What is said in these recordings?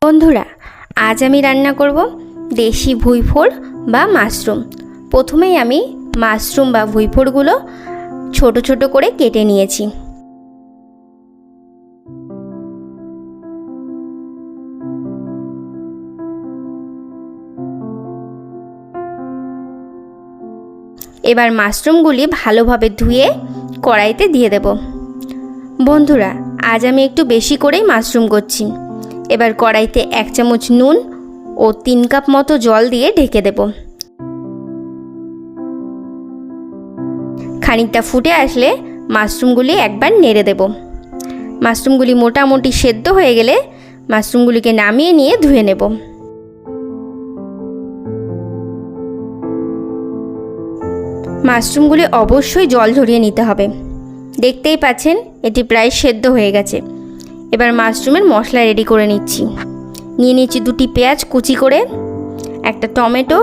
বন্ধুরা, আজ আমি রান্না করব দেশি ভুঁইফোড় বা মাশরুম। প্রথমেই আমি মাশরুম বা ভুঁইফোড়গুলো ছোট ছোট করে কেটে নিয়েছি। এবার মাশরুমগুলি ভালোভাবে ধুয়ে কড়াইতে দিয়ে দেব। বন্ধুরা, আজ আমি একটু বেশি করেই মাশরুম করছি। এবার কড়াইতে 1 চামচ নুন ও 3 কাপ মতো জল দিয়ে ঢেকে দেব। খানিকটা ফুটে আসলে মাশরুমগুলি একবার নেড়ে দেব। মাশরুমগুলি মোটামুটি সেদ্ধ হয়ে গেলে মাশরুমগুলিকে নামিয়ে নিয়ে ধুয়ে নেব। মাশরুমগুলি অবশ্যই জল ঝরিয়ে নিতে হবে। দেখতেই পাচ্ছেন এটি প্রায় সেদ্ধ হয়ে গেছে। এবার মাশরুমের মশলা রেডি করে নিচ্ছি। নিয়ে নিচ্ছি 2টি পেঁয়াজ কুচি করে, একটা টমেটো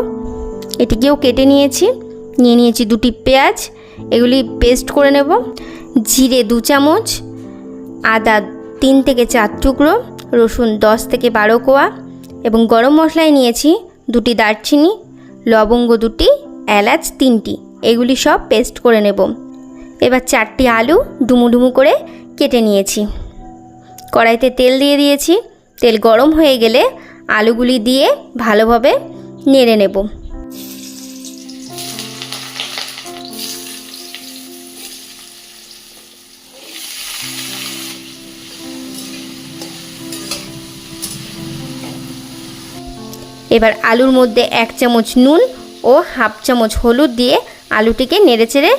এটিকেও কেটে নিয়েছি। নিয়ে নিয়েছি 2টি পেঁয়াজ, এগুলি পেস্ট করে নেব। জিরে 2 চামচ, আদা 3 থেকে 4 টুকরো, রসুন 10 থেকে 12 কোয়া এবং গরম মশলায় নিয়েছি 2টি দারচিনি, লবঙ্গ 2টি, এলাচ 3টি, এগুলি সব পেস্ট করে নেব। এবার 4টি আলু ডুমু ডুমু করে কেটে নিয়েছি। কড়াইতে তেল দিয়ে দিয়েছি। তেল গরম হয়ে গেলে আলুগুলি দিয়ে ভালোভাবে নেড়ে নেব। এবার আলুর মধ্যে 1 চামচ নুন ও হাফ চামচ হলুদ দিয়ে আলুটিকে নেড়েচেড়ে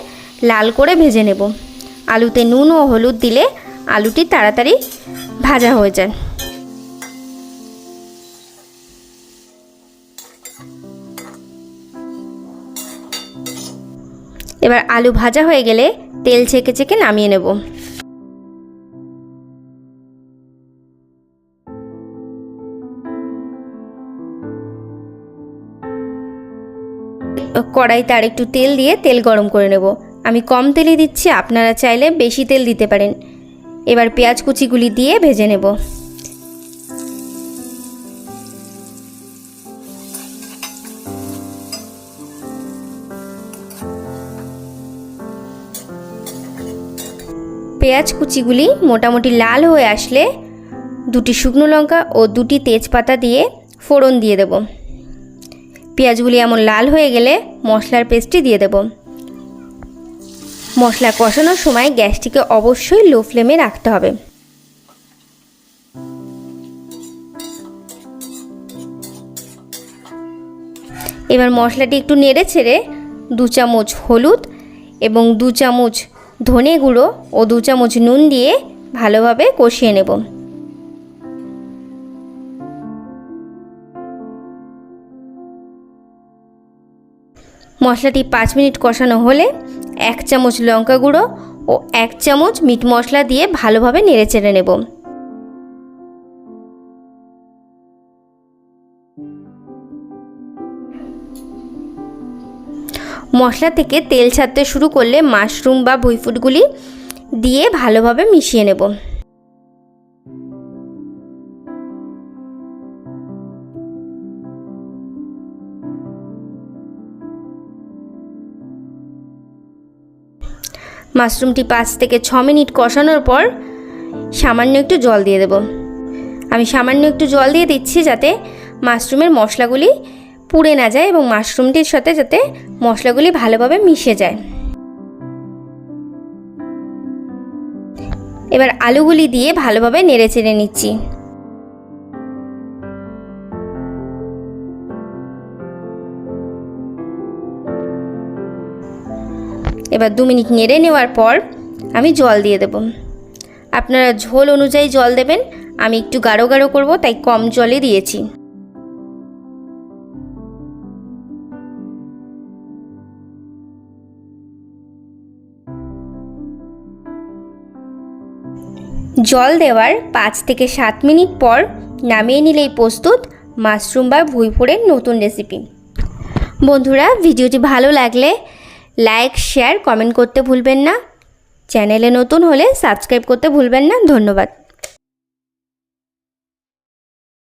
লাল করে ভেজে নেব। আলুতে নুন ও হলুদ দিলে আলুটি তাড়াতাড়ি ভাজা হয়ে যায়। এবার আলু ভাজা হয়ে গেলে তেল ছেঁকে ছেঁকে নামিয়ে নেব। কড়াইতে আর একটু তেল দিয়ে তেল গরম করে নেব। আমি কম তেলে দিচ্ছি, আপনারা চাইলে বেশি তেল দিতে পারেন। এবার পেঁয়াজ কুচিগুলি দিয়ে ভেজে নেব। পেঁয়াজ কুচিগুলি মোটামুটি লাল হয়ে আসলে 2টি শুকনো লঙ্কা ও 2টি তেজপাতা দিয়ে ফোড়ন দিয়ে দেব। পেঁয়াজগুলি এমন লাল হয়ে গেলে মশলার পেস্টটি দিয়ে দেব। মশলা কষানোর সময় গ্যাসটিকে অবশ্যই লো ফ্লেমে রাখতে হবে। এবার মশলাটি একটু নেড়ে ছেড়ে 2 চামচ হলুদ এবং 2 চামচ ধনে গুঁড়ো ও 2 চামচ নুন দিয়ে ভালোভাবে কষিয়ে নেব। মশলাটি 5 মিনিট কষানো হলে 1 চামচ লঙ্কা গুঁড়ো ও 1 চামচ মিট মশলা দিয়ে ভালোভাবে নেড়েচেড়ে নেব। মশলা থেকে তেল ছাড়তে শুরু করলে মাশরুম বা ভুঁইফোড়গুলি দিয়ে ভালোভাবে মিশিয়ে নেব। মাশরুমটি 5 থেকে 6 মিনিট কষানোর পর সামান্য একটু জল দিয়ে দেব। আমি সামান্য একটু জল দিয়ে দিচ্ছি যাতে মাশরুমের মশলাগুলি পুড়ে না যায় এবং মাশরুমটির সাথে যাতে মশলাগুলি ভালোভাবে মিশে যায়। এবার আলুগুলি দিয়ে ভালোভাবে নেড়েচেড়ে নিচ্ছি। এবার 2 মিনিট নেড়ে নেওয়ার পর আমি জল দিয়ে দেব। আপনারা ঝোল অনুযায়ী জল দেবেন। আমি একটু গাঢ় গাঢ় করব, তাই কম জলই দিয়েছি। জল দেওয়ার 5 থেকে 7 মিনিট পর নামিয়ে নিলেই প্রস্তুত মাশরুম বা ভুঁইফোড়ের নতুন রেসিপি। বন্ধুরা, ভিডিওটি ভালো লাগলে লাইক, শেয়ার, কমেন্ট করতে ভুলবেন না। চ্যানেলে নতুন হলে সাবস্ক্রাইব করতে ভুলবেন না। ধন্যবাদ।